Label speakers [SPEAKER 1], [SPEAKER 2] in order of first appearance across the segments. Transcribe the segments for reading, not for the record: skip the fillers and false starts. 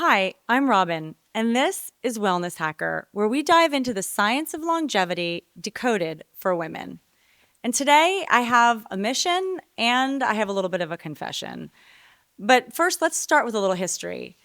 [SPEAKER 1] Hi, I'm Robin, and this is Wellness Hacker, where we dive into the science of longevity decoded for women. And today I have a mission and I have a little bit of a confession. But first, let's start with a little history.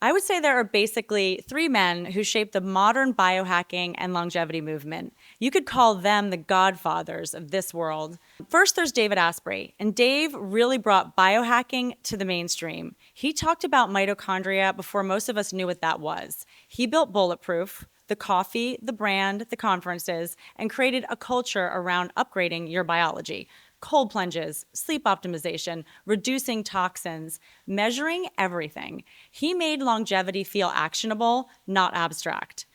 [SPEAKER 1] I would say there are basically three men who shaped the modern biohacking and longevity movement. You could call them the godfathers of this world. First, there's David Asprey, and Dave really brought biohacking to the mainstream. He talked about mitochondria before most of us knew what that was. He built Bulletproof, the coffee, the brand, the conferences, and created a culture around upgrading your biology. Cold plunges, sleep optimization, reducing toxins, measuring everything. He made longevity feel actionable, not abstract.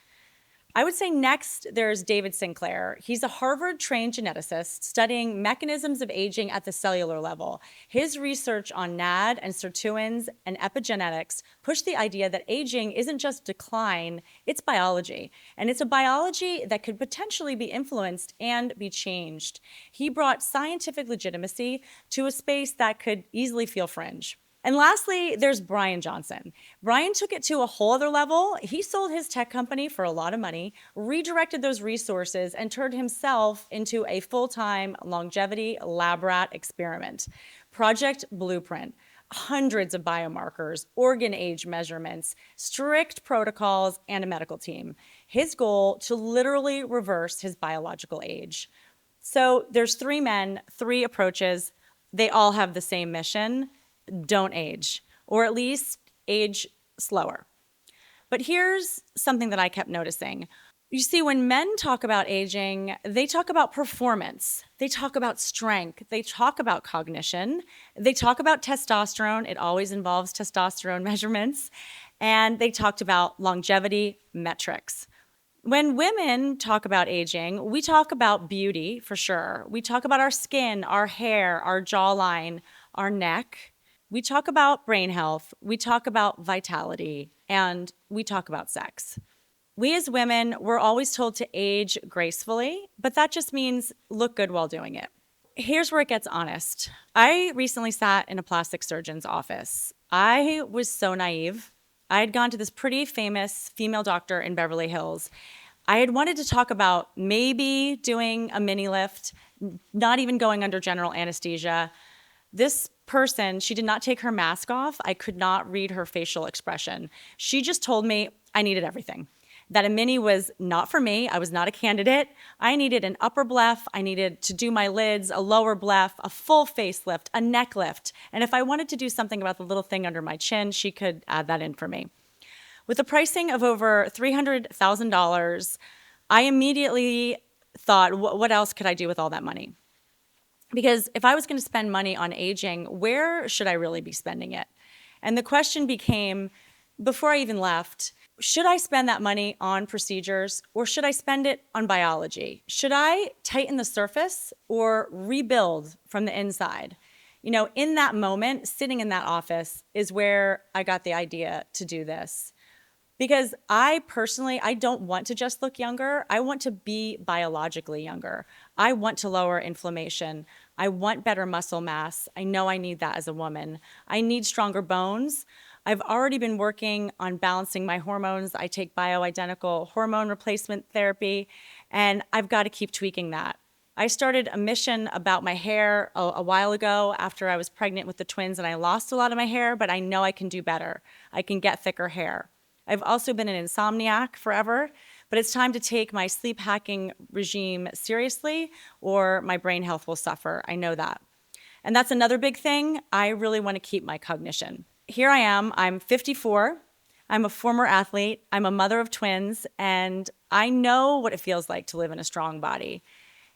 [SPEAKER 1] I would say next there's David Sinclair. He's a Harvard-trained geneticist studying mechanisms of aging at the cellular level. His research on NAD and sirtuins and epigenetics pushed the idea that aging isn't just decline, it's biology. And it's a biology that could potentially be influenced and be changed. He brought scientific legitimacy to a space that could easily feel fringe. And lastly, there's Brian Johnson. Brian took it to a whole other level. He sold his tech company for a lot of money, redirected those resources, and turned himself into a full-time longevity lab rat experiment. Project Blueprint. Hundreds of biomarkers, organ age measurements, strict protocols, and a medical team. His goal to literally reverse his biological age. So there's three men, three approaches. They all have the same mission. Don't age, or at least age slower. But here's something that I kept noticing. You see, when men talk about aging, they talk about performance, they talk about strength, they talk about cognition, they talk about testosterone. It always involves testosterone measurements. And they talked about longevity metrics. When women talk about aging, we talk about beauty for sure. We talk about our skin, our hair, our jawline, our neck. We talk about brain health, we talk about vitality, and we talk about sex. We as women, we're always told to age gracefully, but that just means look good while doing it. Here's where it gets honest. I recently sat in a plastic surgeon's office. I was so naive. I had gone to this pretty famous female doctor in Beverly Hills. I had wanted to talk about maybe doing a mini lift, not even going under general anesthesia. This person, she did not take her mask off. I could not read her facial expression. She just told me I needed everything. That a mini was not for me. I was not a candidate. I needed an upper bleph. I needed to do my lids, a lower bleph, a full facelift, a neck lift. And if I wanted to do something about the little thing under my chin, she could add that in for me. With a pricing of over $300,000, I immediately thought, what else could I do with all that money? Because if I was going to spend money on aging, where should I really be spending it? And the question became, before I even left, should I spend that money on procedures or should I spend it on biology? Should I tighten the surface or rebuild from the inside? You know, in that moment, sitting in that office is where I got the idea to do this. Because I personally, I don't want to just look younger. I want to be biologically younger. I want to lower inflammation. I want better muscle mass. I know I need that as a woman. I need stronger bones. I've already been working on balancing my hormones. I take bioidentical hormone replacement therapy, and I've got to keep tweaking that. I started a mission about my hair a while ago after I was pregnant with the twins, and I lost a lot of my hair, but I know I can do better. I can get thicker hair. I've also been an insomniac forever, but it's time to take my sleep hacking regime seriously or my brain health will suffer. I know that. And that's another big thing. I really want to keep my cognition. Here I am, I'm 54. I'm a former athlete. I'm a mother of twins, and I know what it feels like to live in a strong body.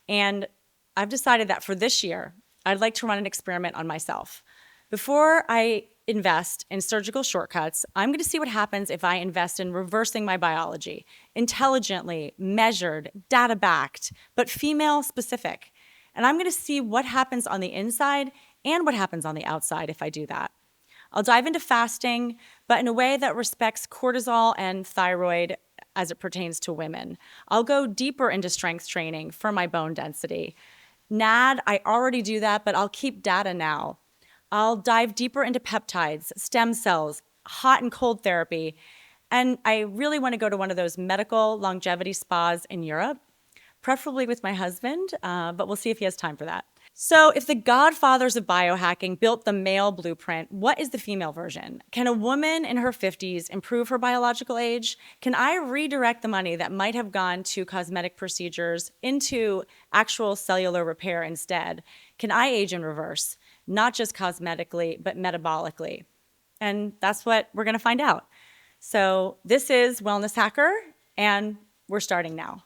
[SPEAKER 1] And I've decided that for this year, I'd like to run an experiment on myself. Before I invest in surgical shortcuts, I'm going to see what happens if I invest in reversing my biology, intelligently, measured, data-backed, but female-specific. And I'm going to see what happens on the inside and what happens on the outside if I do that. I'll dive into fasting, but in a way that respects cortisol and thyroid as it pertains to women. I'll go deeper into strength training for my bone density. NAD, I already do that, but I'll keep data now. I'll dive deeper into peptides, stem cells, hot and cold therapy. And I really want to go to one of those medical longevity spas in Europe, preferably with my husband, but we'll see if he has time for that. So, if the godfathers of biohacking built the male blueprint, what is the female version? Can a woman in her 50s improve her biological age? Can I redirect the money that might have gone to cosmetic procedures into actual cellular repair instead? Can I age in reverse, not just cosmetically, but metabolically? And that's what we're going to find out. So, this is Wellness Hacker, and we're starting now.